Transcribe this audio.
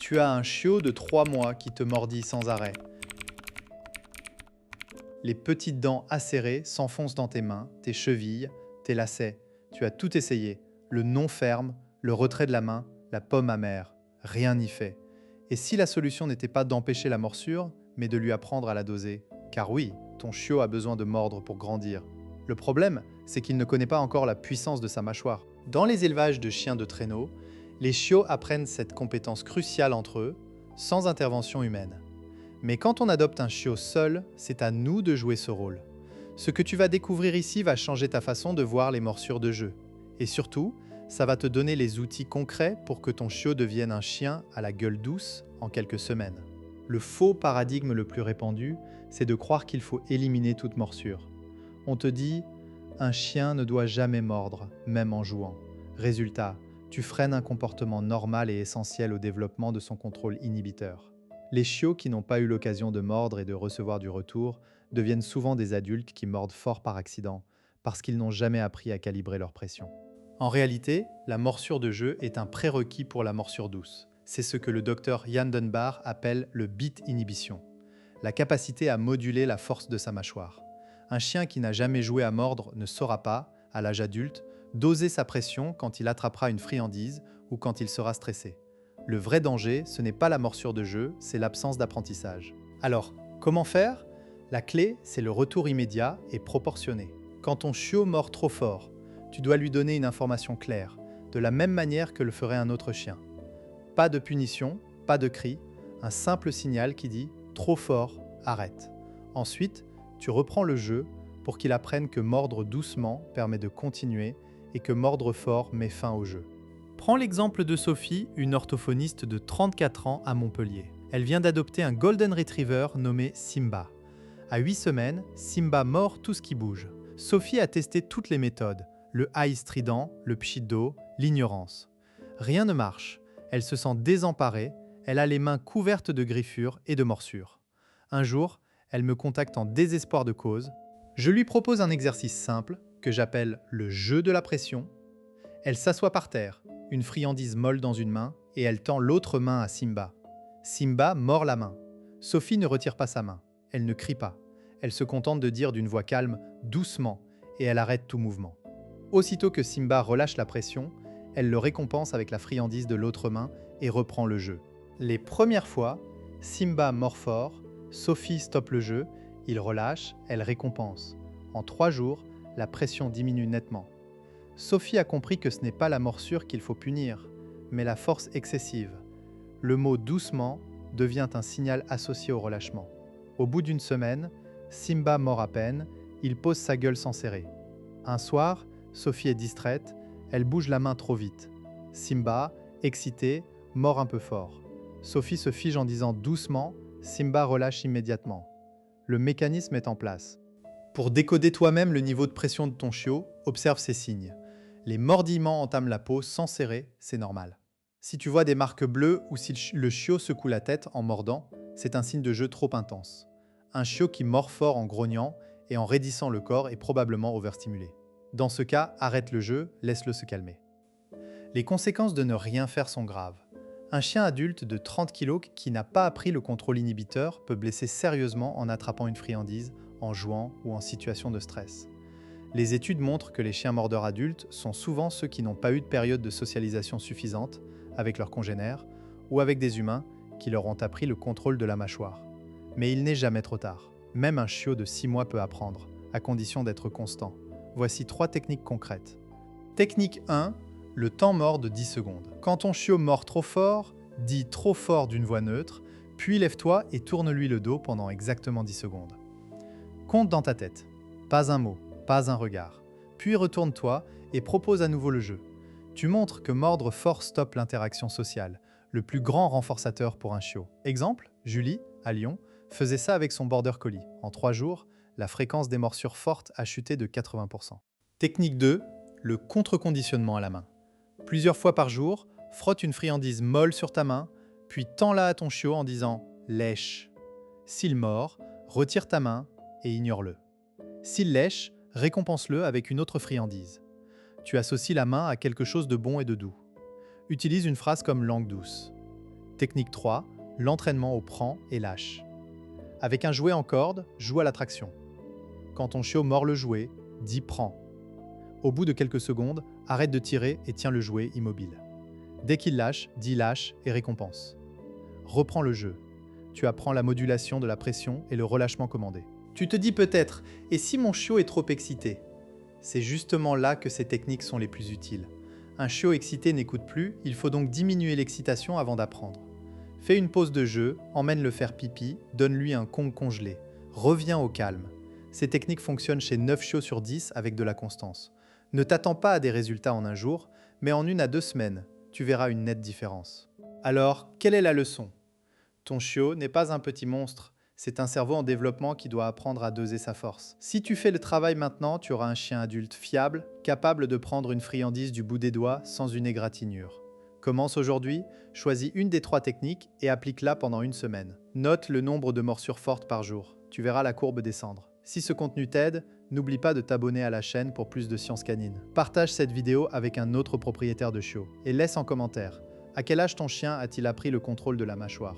Tu as un chiot de 3 mois qui te mordit sans arrêt. Les petites dents acérées s'enfoncent dans tes mains, tes chevilles, tes lacets. Tu as tout essayé. Le non ferme, le retrait de la main, la pomme amère. Rien n'y fait. Et si la solution n'était pas d'empêcher la morsure, mais de lui apprendre à la doser? Car oui, ton chiot a besoin de mordre pour grandir. Le problème, c'est qu'il ne connaît pas encore la puissance de sa mâchoire. Dans les élevages de chiens de traîneau, les chiots apprennent cette compétence cruciale entre eux, sans intervention humaine. Mais quand on adopte un chiot seul, c'est à nous de jouer ce rôle. Ce que tu vas découvrir ici va changer ta façon de voir les morsures de jeu. Et surtout, ça va te donner les outils concrets pour que ton chiot devienne un chien à la gueule douce en quelques semaines. Le faux paradigme le plus répandu, c'est de croire qu'il faut éliminer toute morsure. On te dit « un chien ne doit jamais mordre, même en jouant ». Résultat, tu freines un comportement normal et essentiel au développement de son contrôle inhibiteur. Les chiots qui n'ont pas eu l'occasion de mordre et de recevoir du retour deviennent souvent des adultes qui mordent fort par accident, parce qu'ils n'ont jamais appris à calibrer leur pression. En réalité, la morsure de jeu est un prérequis pour la morsure douce. C'est ce que le docteur Ian Dunbar appelle le bite inhibition, la capacité à moduler la force de sa mâchoire. Un chien qui n'a jamais joué à mordre ne saura pas, à l'âge adulte, doser sa pression quand il attrapera une friandise ou quand il sera stressé. Le vrai danger, ce n'est pas la morsure de jeu, c'est l'absence d'apprentissage. Alors, comment faire? La clé, c'est le retour immédiat et proportionné. Quand ton chiot mord trop fort, tu dois lui donner une information claire, de la même manière que le ferait un autre chien. Pas de punition, pas de cri, un simple signal qui dit « trop fort, arrête ». Ensuite, tu reprends le jeu pour qu'il apprenne que mordre doucement permet de continuer et que mordre fort met fin au jeu. Prends l'exemple de Sophie, une orthophoniste de 34 ans à Montpellier. Elle vient d'adopter un Golden Retriever nommé Simba. À 8 semaines, Simba mord tout ce qui bouge. Sophie a testé toutes les méthodes, le high strident, le pshido, l'ignorance. Rien ne marche. Elle se sent désemparée, elle a les mains couvertes de griffures et de morsures. Un jour, elle me contacte en désespoir de cause. Je lui propose un exercice simple, que j'appelle le jeu de la pression. Elle s'assoit par terre, une friandise molle dans une main, et elle tend l'autre main à Simba. Simba mord la main. Sophie ne retire pas sa main. Elle ne crie pas. Elle se contente de dire d'une voix calme « doucement » et elle arrête tout mouvement. Aussitôt que Simba relâche la pression, elle le récompense avec la friandise de l'autre main et reprend le jeu. Les premières fois, Simba mord fort, Sophie stoppe le jeu, il relâche, elle récompense. En 3 jours, la pression diminue nettement. Sophie a compris que ce n'est pas la morsure qu'il faut punir, mais la force excessive. Le mot « doucement » devient un signal associé au relâchement. Au bout d'une semaine, Simba mord à peine, il pose sa gueule sans serrer. Un soir, Sophie est distraite, elle bouge la main trop vite. Simba, excité, mord un peu fort. Sophie se fige en disant doucement, Simba relâche immédiatement. Le mécanisme est en place. Pour décoder toi-même le niveau de pression de ton chiot, observe ces signes. Les mordillements entament la peau sans serrer, c'est normal. Si tu vois des marques bleues ou si le chiot secoue la tête en mordant, c'est un signe de jeu trop intense. Un chiot qui mord fort en grognant et en raidissant le corps est probablement overstimulé. Dans ce cas, arrête le jeu, laisse-le se calmer. Les conséquences de ne rien faire sont graves. Un chien adulte de 30 kg qui n'a pas appris le contrôle inhibiteur peut blesser sérieusement en attrapant une friandise, en jouant ou en situation de stress. Les études montrent que les chiens mordeurs adultes sont souvent ceux qui n'ont pas eu de période de socialisation suffisante avec leurs congénères ou avec des humains qui leur ont appris le contrôle de la mâchoire. Mais il n'est jamais trop tard. Même un chiot de 6 mois peut apprendre, à condition d'être constant. Voici 3 techniques concrètes. Technique 1, le temps mort de 10 secondes. Quand ton chiot mord trop fort, dis trop fort d'une voix neutre, puis lève-toi et tourne-lui le dos pendant exactement 10 secondes. Compte dans ta tête. Pas un mot, pas un regard. Puis retourne-toi et propose à nouveau le jeu. Tu montres que mordre fort stoppe l'interaction sociale, le plus grand renforçateur pour un chiot. Exemple, Julie, à Lyon, faisait ça avec son border collie. En 3 jours, la fréquence des morsures fortes a chuté de 80%. Technique 2, le contre-conditionnement à la main. Plusieurs fois par jour, frotte une friandise molle sur ta main, puis tends-la à ton chiot en disant « lèche ». S'il mord, retire ta main et ignore-le. S'il lèche, récompense-le avec une autre friandise. Tu associes la main à quelque chose de bon et de doux. Utilise une phrase comme langue douce. Technique 3, l'entraînement au prend et lâche. Avec un jouet en corde, joue à l'attraction. Quand ton chiot mord le jouet, dis prends. Au bout de quelques secondes, arrête de tirer et tiens le jouet immobile. Dès qu'il lâche, dis lâche et récompense. Reprends le jeu. Tu apprends la modulation de la pression et le relâchement commandé. Tu te dis peut-être, et si mon chiot est trop excité? C'est justement là que ces techniques sont les plus utiles. Un chiot excité n'écoute plus, il faut donc diminuer l'excitation avant d'apprendre. Fais une pause de jeu, emmène-le faire pipi, donne-lui un Kong congelé. Reviens au calme. Ces techniques fonctionnent chez 9 chiots sur 10 avec de la constance. Ne t'attends pas à des résultats en un jour, mais en 1 à 2 semaines, tu verras une nette différence. Alors, quelle est la leçon? Ton chiot n'est pas un petit monstre, c'est un cerveau en développement qui doit apprendre à doser sa force. Si tu fais le travail maintenant, tu auras un chien adulte fiable, capable de prendre une friandise du bout des doigts sans une égratignure. Commence aujourd'hui, choisis une des 3 techniques et applique-la pendant 1 semaine. Note le nombre de morsures fortes par jour. Tu verras la courbe descendre. Si ce contenu t'aide, n'oublie pas de t'abonner à la chaîne pour plus de sciences canines. Partage cette vidéo avec un autre propriétaire de chiot et laisse en commentaire: à quel âge ton chien a-t-il appris le contrôle de la mâchoire?